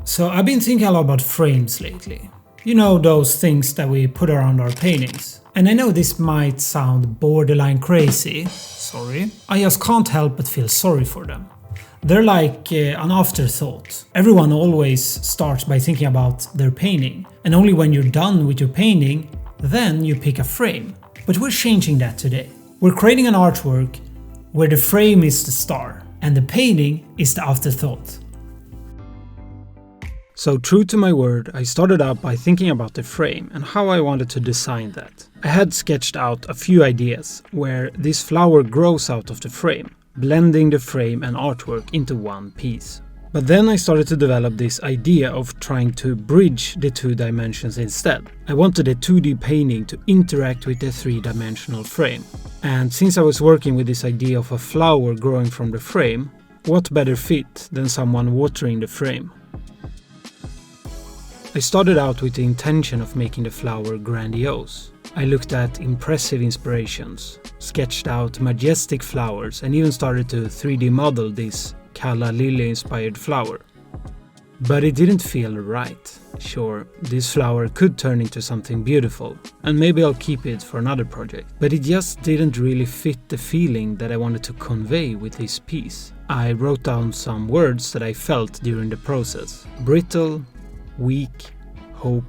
So I've been thinking a lot about frames lately. You know, those things that we put around our paintings. And I know this might sound borderline crazy, sorry. I just can't help but feel sorry for them. They're like an afterthought. Everyone always starts by thinking about their painting, and only when you're done with your painting, then you pick a frame. But we're changing that today. We're creating an artwork where the frame is the star, and the painting is the afterthought. So true to my word, I started out by thinking about the frame and how I wanted to design that. I had sketched out a few ideas where this flower grows out of the frame, blending the frame and artwork into one piece. But then I started to develop this idea of trying to bridge the two dimensions instead. I wanted a 2D painting to interact with the 3-dimensional frame. And since I was working with this idea of a flower growing from the frame, what better fit than someone watering the frame? I started out with the intention of making the flower grandiose. I looked at impressive inspirations, sketched out majestic flowers, and even started to 3D model this Calla Lily inspired flower. But it didn't feel right. Sure, this flower could turn into something beautiful, and maybe I'll keep it for another project. But it just didn't really fit the feeling that I wanted to convey with this piece. I wrote down some words that I felt during the process. Brittle, weak, hope,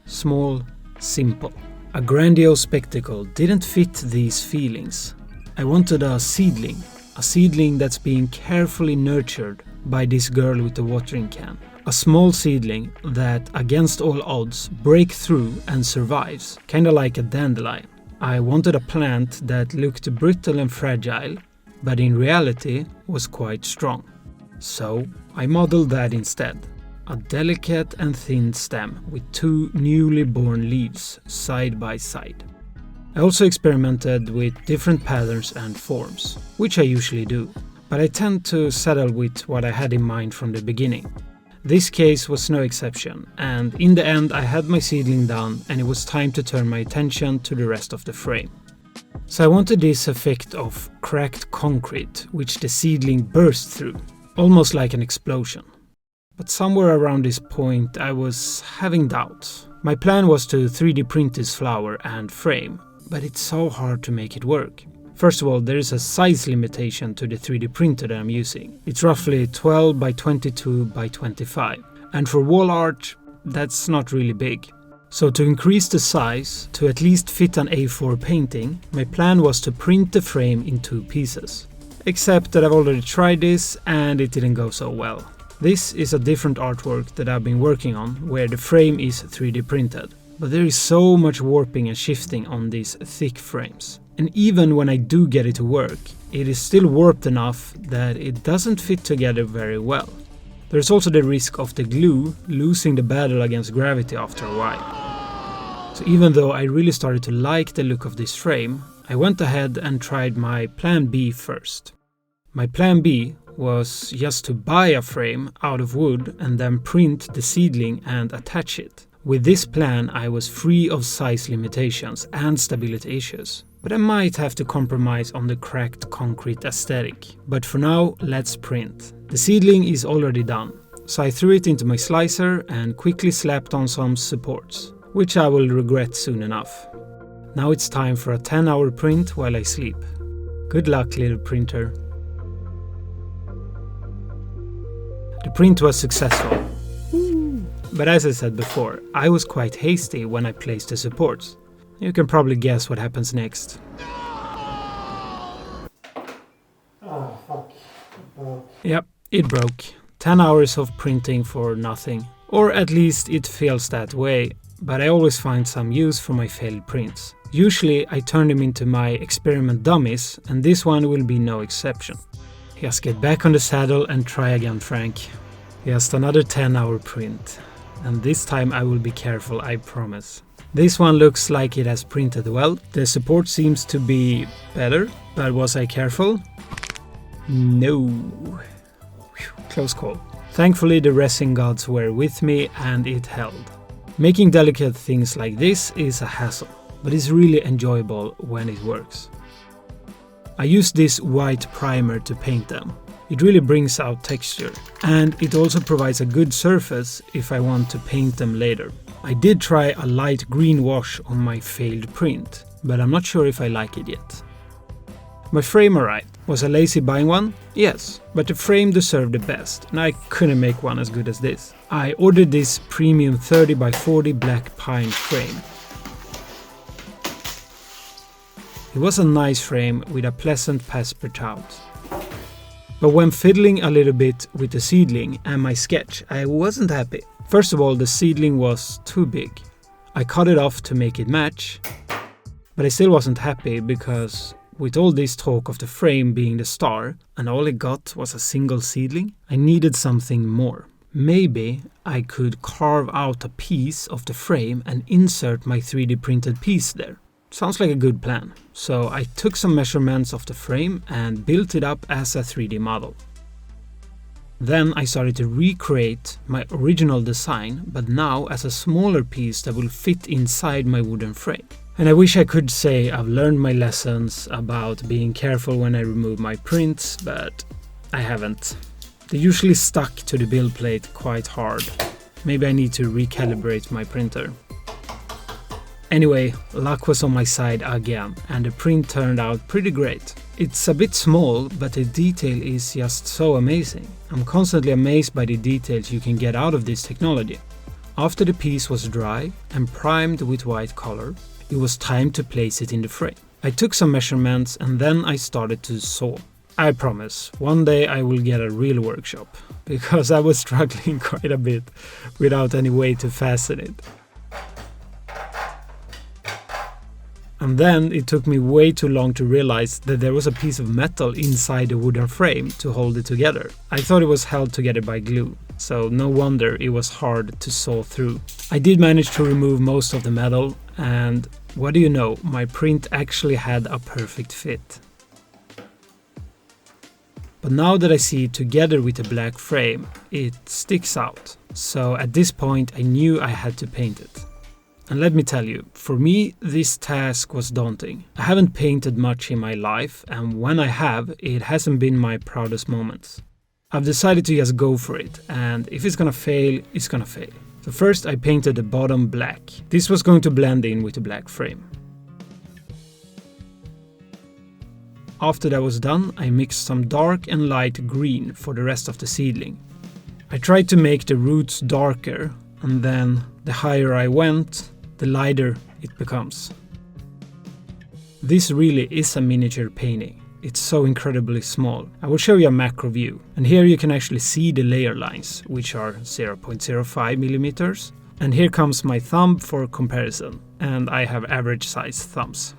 small, simple. A grandiose spectacle didn't fit these feelings. I wanted a seedling that's being carefully nurtured by this girl with the watering can. A small seedling that, against all odds, breaks through and survives, kinda like a dandelion. I wanted a plant that looked brittle and fragile, but in reality was quite strong. So I modeled that instead. A delicate and thin stem with 2 newly born leaves side by side. I also experimented with different patterns and forms, which I usually do, but I tend to settle with what I had in mind from the beginning. This case was no exception, and in the end I had my seedling done and it was time to turn my attention to the rest of the frame. So I wanted this effect of cracked concrete, which the seedling burst through, almost like an explosion. But somewhere around this point I was having doubts. My plan was to 3D print this flower and frame, but it's so hard to make it work. First of all, there is a size limitation to the 3D printer that I'm using. It's roughly 12 by 22 by 25, and for wall art, that's not really big. So to increase the size to at least fit an A4 painting, my plan was to print the frame in 2 pieces. Except that I've already tried this and it didn't go so well. This is a different artwork that I've been working on, where the frame is 3D printed. But there is so much warping and shifting on these thick frames. And even when I do get it to work, it is still warped enough that it doesn't fit together very well. There's also the risk of the glue losing the battle against gravity after a while. So even though I really started to like the look of this frame, I went ahead and tried my plan B first. My plan B was just to buy a frame out of wood and then print the seedling and attach it. With this plan I was free of size limitations and stability issues. But I might have to compromise on the cracked concrete aesthetic. But for now, let's print. The seedling is already done, so I threw it into my slicer and quickly slapped on some supports, which I will regret soon enough. Now it's time for a 10-hour print while I sleep. Good luck, little printer. The print was successful. But as I said before, I was quite hasty when I placed the supports. You can probably guess what happens next. Oh, fuck. Yep, it broke. 10 hours of printing for nothing. Or at least it feels that way, but I always find some use for my failed prints. Usually I turn them into my experiment dummies, and this one will be no exception. Just get back on the saddle and try again, Frank. Just another 10-hour print. And this time I will be careful, I promise. This one looks like it has printed well. The support seems to be better, but was I careful? No. Whew, close call. Thankfully the resin gods were with me and it held. Making delicate things like this is a hassle, but it's really enjoyable when it works. I used this white primer to paint them. It really brings out texture, and it also provides a good surface if I want to paint them later. I did try a light green wash on my failed print, but I'm not sure if I like it yet. My frame arrived. Was I lazy buying one? Yes, but the frame deserved the best, and I couldn't make one as good as this. I ordered this premium 30x40 black pine frame. It was a nice frame with a pleasant pass per tout. But when fiddling a little bit with the seedling and my sketch, I wasn't happy. First of all, the seedling was too big. I cut it off to make it match, but I still wasn't happy because with all this talk of the frame being the star and all it got was a single seedling, I needed something more. Maybe I could carve out a piece of the frame and insert my 3D printed piece there. Sounds like a good plan. So I took some measurements of the frame and built it up as a 3D model. Then I started to recreate my original design, but now as a smaller piece that will fit inside my wooden frame. And I wish I could say I've learned my lessons about being careful when I remove my prints, but I haven't. They usually stuck to the build plate quite hard. Maybe I need to recalibrate my printer. Anyway, luck was on my side again, and the print turned out pretty great. It's a bit small, but the detail is just so amazing. I'm constantly amazed by the details you can get out of this technology. After the piece was dry and primed with white color, it was time to place it in the frame. I took some measurements and then I started to saw. I promise, one day I will get a real workshop, because I was struggling quite a bit without any way to fasten it. And then it took me way too long to realize that there was a piece of metal inside the wooden frame to hold it together. I thought it was held together by glue, so no wonder it was hard to saw through. I did manage to remove most of the metal, and what do you know, my print actually had a perfect fit. But now that I see it together with the black frame, it sticks out. So at this point I knew I had to paint it. And let me tell you, for me this task was daunting. I haven't painted much in my life, and when I have, it hasn't been my proudest moments. I've decided to just go for it, and if it's gonna fail, it's gonna fail. So first I painted the bottom black. This was going to blend in with the black frame. After that was done, I mixed some dark and light green for the rest of the seedling. I tried to make the roots darker, and then the higher I went, the lighter it becomes. This really is a miniature painting. It's so incredibly small. I will show you a macro view, and here you can actually see the layer lines, which are 0.05 millimeters. And here comes my thumb for comparison, and I have average size thumbs.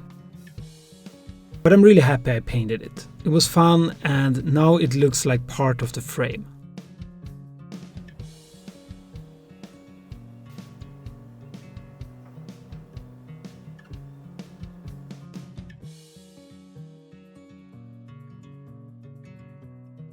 But I'm really happy I painted it. It was fun, and now it looks like part of the frame.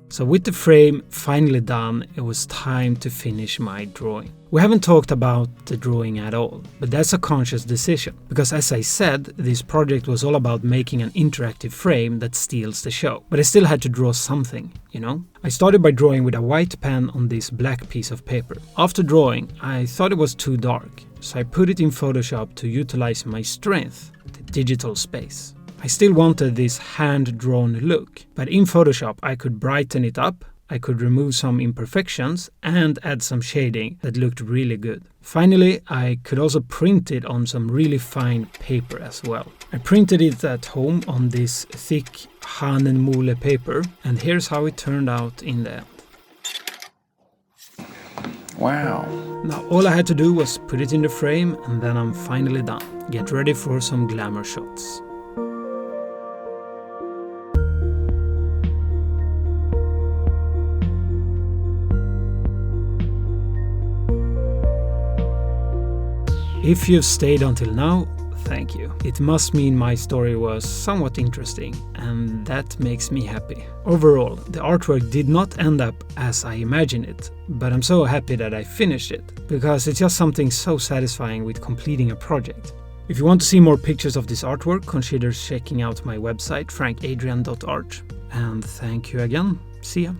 So with the frame finally done, it was time to finish my drawing. We haven't talked about the drawing at all, but that's a conscious decision, because as I said, this project was all about making an interactive frame that steals the show. But I still had to draw something, you know? I started by drawing with a white pen on this black piece of paper. After drawing, I thought it was too dark, so I put it in Photoshop to utilize my strength, the digital space. I still wanted this hand-drawn look, but in Photoshop I could brighten it up, I could remove some imperfections and add some shading that looked really good. Finally, I could also print it on some really fine paper as well. I printed it at home on this thick Hahnemühle paper, and here's how it turned out in the end. Wow. Now all I had to do was put it in the frame, and then I'm finally done. Get ready for some glamour shots. If you've stayed until now, thank you. It must mean my story was somewhat interesting, and that makes me happy. Overall, the artwork did not end up as I imagined it, but I'm so happy that I finished it, because it's just something so satisfying with completing a project. If you want to see more pictures of this artwork, consider checking out my website frankadrian.art. And thank you again. See ya.